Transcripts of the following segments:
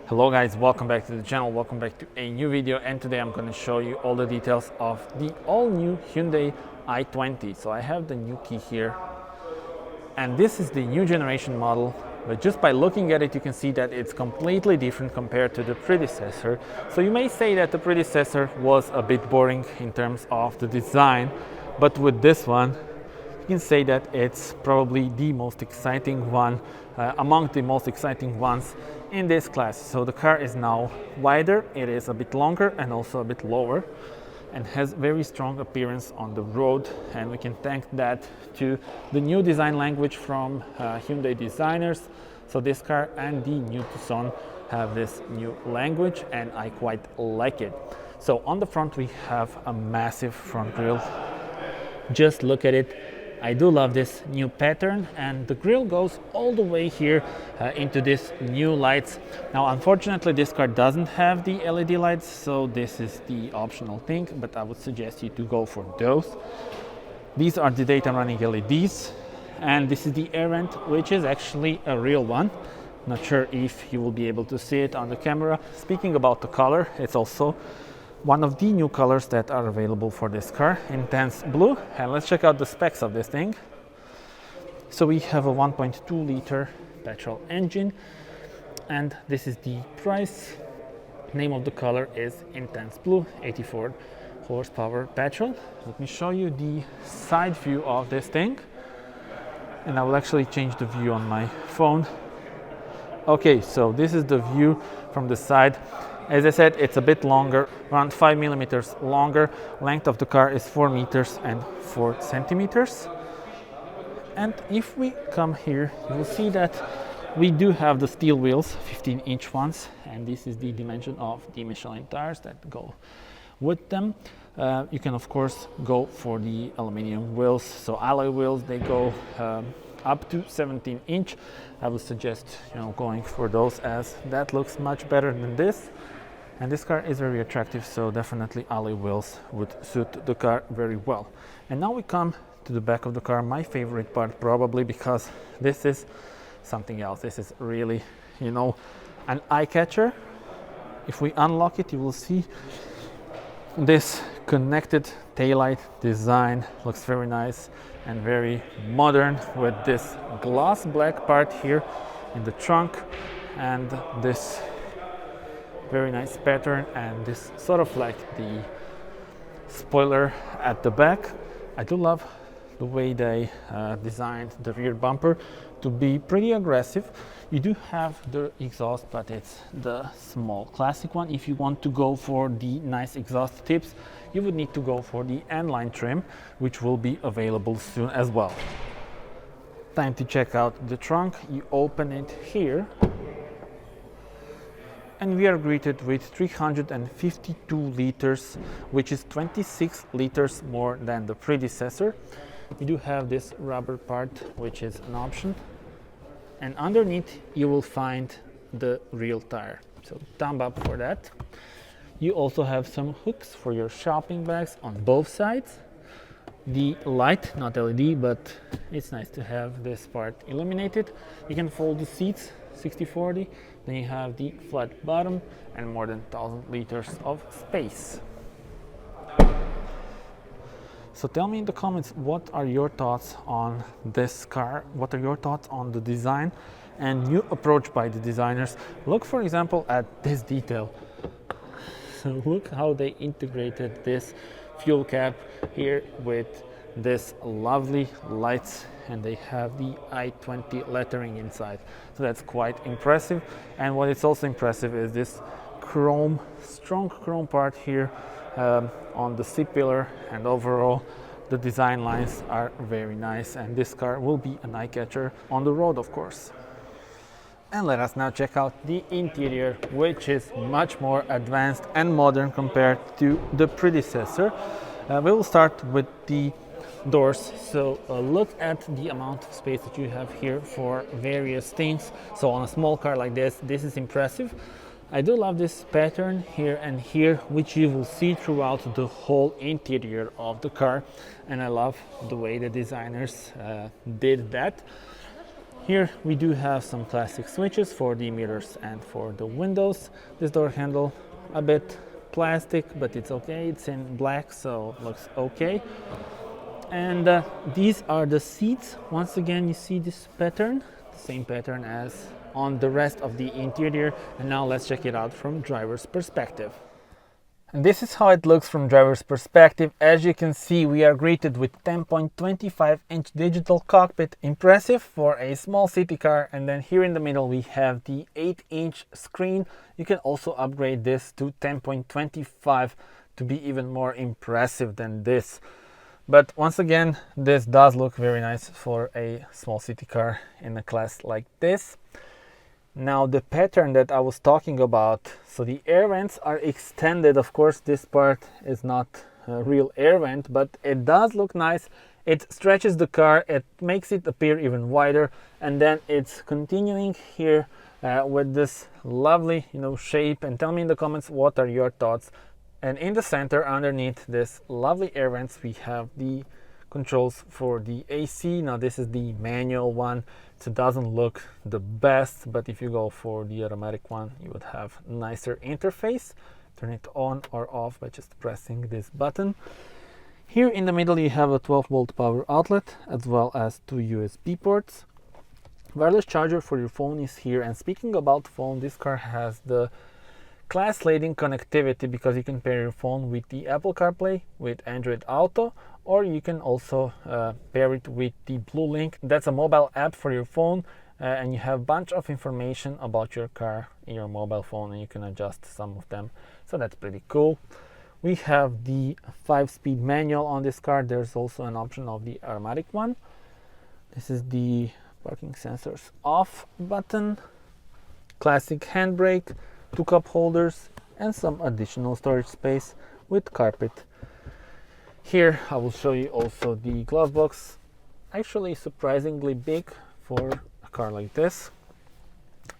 Hello guys, welcome back to the channel, welcome back to a new video, and today I'm going to show you all the details of the all new Hyundai i20. So I have the new key here, and this is the new generation model, but just by looking at it you can see that it's completely different compared to the predecessor. So you may say that the predecessor was a bit boring in terms of the design, but with this one you can say that it's probably the most exciting one, among the most exciting ones in this class. So the car is now wider, it is a bit longer and also a bit lower, and has very strong appearance on the road, and we can thank that to the new design language from Hyundai designers. So this car and the new Tucson have this new language, and I quite like it. So on the front we have a massive front grille. Just look at it. I do love this new pattern, and the grille goes all the way here into this new lights. Now unfortunately this car doesn't have the LED lights, so this is the optional thing, but I would suggest you to go for those. These are the daytime running LEDs, and this is the air vent, which is actually a real one. Not sure if you will be able to see it on the camera. Speaking about the color, it's also one of the new colors that are available for this car, intense blue. And let's check out the specs of this thing. So we have a 1.2 liter petrol engine, and this is the price. Name of the color is intense blue, 84 horsepower petrol. Let me show you the side view of this thing, and I will actually change the view on my phone. Okay, so this is the view from the side. As I said, it's a bit longer, around 5 millimeters longer. Length of the car is 4 meters and 4 centimeters. And if we come here, you will see that we do have the steel wheels, 15-inch ones, and this is the dimension of the Michelin tires that go with them. You can of course go for the aluminum wheels, so alloy wheels, they go up to 17-inch. I would suggest going for those, as that looks much better than this. And this car is very attractive, so definitely alloy wheels would suit the car very well. And now we come to the back of the car, my favorite part probably, because this is something else. This is really, an eye catcher. If we unlock it, you will see this connected taillight design. Looks very nice and very modern, with this gloss black part here in the trunk, and this very nice pattern, and this sort of like the spoiler at the back. I do love the way they designed the rear bumper to be pretty aggressive. You do have the exhaust, but it's the small classic one. If you want to go for the nice exhaust tips, you would need to go for the N-line trim, which will be available soon as well. Time to check out the trunk. You open it here, and we are greeted with 352 liters, which is 26 liters more than the predecessor. We do have this rubber part, which is an option, and underneath you will find the real tire, so thumb up for that. You also have some hooks for your shopping bags on both sides. The light, not LED, but it's nice to have this part illuminated. You can fold the seats 60/40, then you have the flat bottom and more than 1000 liters of space. So tell me in the comments, what are your thoughts on this car? What are your thoughts on the design and new approach by the designers? Look for example at this detail. So look how they integrated this fuel cap here with this lovely lights, and they have the i20 lettering inside, so that's quite impressive. And what is also impressive is this chrome, strong chrome part here on the C-pillar, and overall the design lines are very nice, and this car will be an eye catcher on the road, of course. And let us now check out the interior, which is much more advanced and modern compared to the predecessor. We will start with the doors. So look at the amount of space that you have here for various things. So on a small car like this is impressive. I do love this pattern here and here, which you will see throughout the whole interior of the car, and I love the way the designers did that. Here we do have some plastic switches for the mirrors and for the windows. This door handle, a bit plastic, but it's okay. It's in black, so looks okay. And these are the seats. Once again, you see this pattern, the same pattern as on the rest of the interior. And now let's check it out from driver's perspective. And this is how it looks from driver's perspective. As you can see, we are greeted with 10.25-inch digital cockpit, impressive for a small city car. And then here in the middle we have the 8-inch screen. You can also upgrade this to 10.25 to be even more impressive than this. But once again, this does look very nice for a small city car in a class like this. Now the pattern that I was talking about, so the air vents are extended. Of course, this part is not a real air vent, but it does look nice. It stretches the car, it makes it appear even wider, and then it's continuing here with this lovely, shape. And tell me in the comments, what are your thoughts? And in the center, underneath this lovely air vents, we have the controls for the AC. Now this is the manual one, so it doesn't look the best, but if you go for the automatic one, you would have nicer interface. Turn it on or off by just pressing this button. Here in the middle you have a 12-volt power outlet as well as 2 USB ports. Wireless charger for your phone is here. And speaking about phone, this car has the class-leading connectivity because you can pair your phone with the Apple CarPlay, with Android Auto, or you can also pair it with the Blue Link. That's a mobile app for your phone, and you have a bunch of information about your car in your mobile phone, and you can adjust some of them. So that's pretty cool. We have the 5-speed manual on this car. There's also an option of the automatic one. This is the parking sensors off button, classic handbrake, 2 cup holders, and some additional storage space with carpet. Here I will show you also the glove box, actually surprisingly big for a car like this.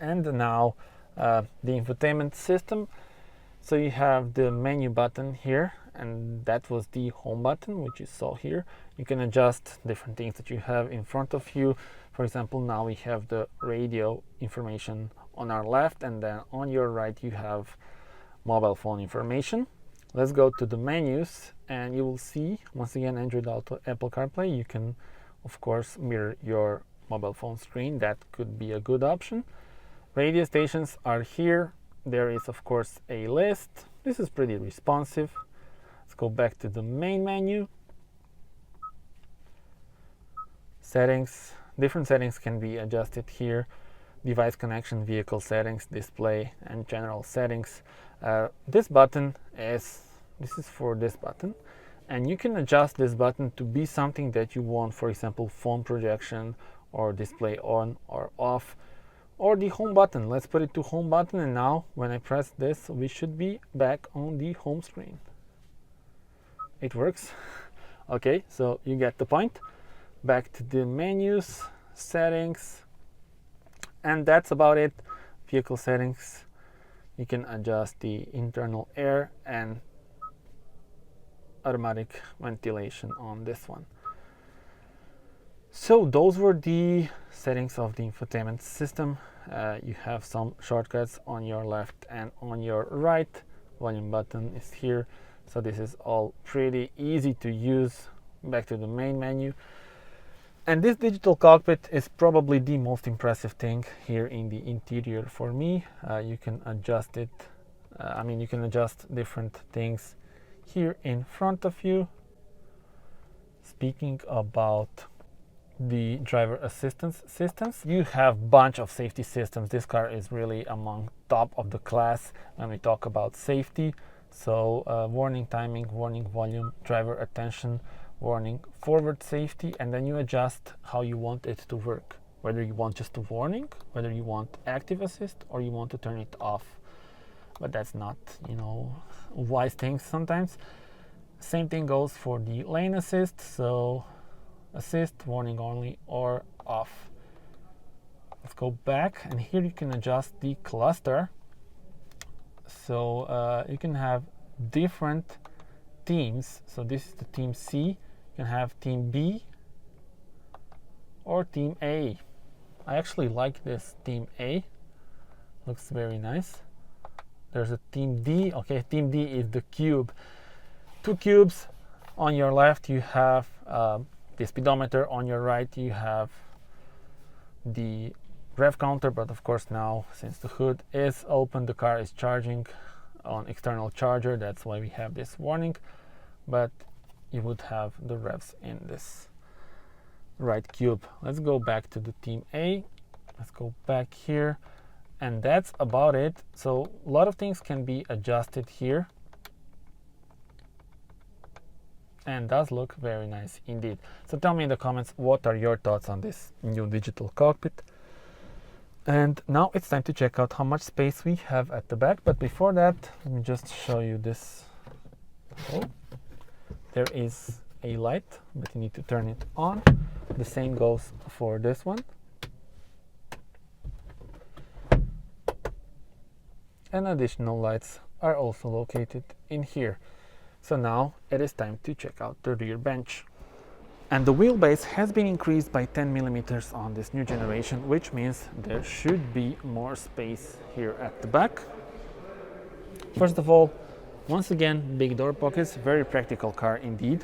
And now the infotainment system. So you have the menu button here, and that was the home button which you saw here. You can adjust different things that you have in front of you. For example, now we have the radio information on our left, and then on your right you have mobile phone information. Let's go to the menus, and you will see once again Android Auto, Apple CarPlay. You can of course mirror your mobile phone screen. That could be a good option. Radio stations are here. There is of course a list. This is pretty responsive. Let's go back to the main menu. Settings. Different settings can be adjusted here. Device connection, vehicle settings, display, and general settings. This button is for this button, and you can adjust this button to be something that you want, for example phone projection or display on or off, or the home button. Let's put it to home button, and now when I press this we should be back on the home screen. It works. Okay, so you get the point. Back to the menus, settings, and that's about it. Vehicle settings, you can adjust the internal air and automatic ventilation on this one. So those were the settings of the infotainment system. You have some shortcuts on your left and on your right. Volume button is here, so this is all pretty easy to use. Back to the main menu. And this digital cockpit is probably the most impressive thing here in the interior for me. You can adjust it. You can adjust different things here in front of you. Speaking about the driver assistance systems, you have a bunch of safety systems. This car is really among top of the class when we talk about safety. So warning timing, warning volume, driver attention, warning forward safety, and then you adjust how you want it to work, whether you want just a warning, whether you want active assist, or you want to turn it off. But that's not wise things sometimes. Same thing goes for the lane assist, so assist, warning only, or off. Let's go back, and here you can adjust the cluster. So you can have different teams. So this is the team C. You can have team B or team A. I actually like this Team A. Looks very nice. There's a Team D. Okay, Team D is the cube. Two cubes. On your left you have the speedometer. On your right you have the rev counter, but of course now, since the hood is open, the car is charging on external charger. That's why we have this warning, but you would have the revs in this right cube. Let's go back to the Team A. Let's go back here, and that's about it. So a lot of things can be adjusted here, and does look very nice indeed. So tell me in the comments, what are your thoughts on this new digital cockpit? And now it's time to check out how much space we have at the back. But before that, let me just show you this. Oh, there is a light, but you need to turn it on. The same goes for this one. And additional lights are also located in here. So now it is time to check out the rear bench. And the wheelbase has been increased by 10 millimeters on this new generation, which means there should be more space here at the back. First of all, once again, big door pockets, very practical car indeed.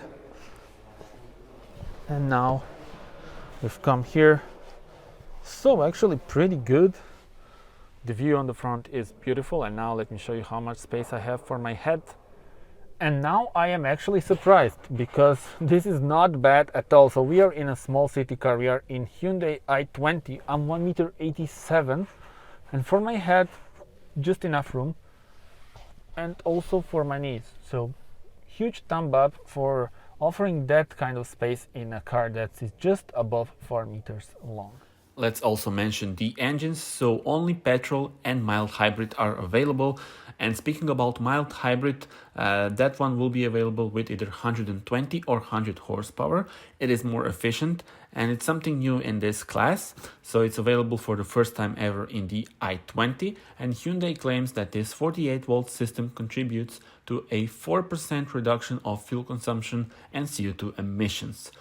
And now we've come here. So actually pretty good. The view on the front is beautiful, and now let me show you how much space I have for my head. And now I am actually surprised, because this is not bad at all. So we are in a small city car. We are in Hyundai i20. I'm 1.87 meters, and for my head, just enough room, and also for my knees. So huge thumb up for offering that kind of space in a car that is just above 4 meters long. Let's also mention the engines. So only petrol and mild hybrid are available. And speaking about mild hybrid, that one will be available with either 120 or 100 horsepower. It is more efficient, and it's something new in this class. So it's available for the first time ever in the i20. And Hyundai claims that this 48-volt system contributes to a 4% reduction of fuel consumption and CO2 emissions.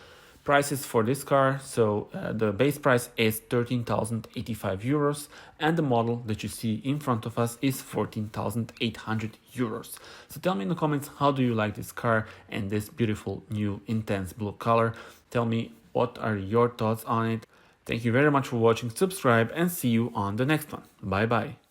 Prices for this car, so the base price is 13,085 euros, and the model that you see in front of us is 14,800 euros. So tell me in the comments, how do you like this car and this beautiful new intense blue color? Tell me, what are your thoughts on it? Thank you very much for watching, subscribe, and see you on the next one. Bye bye.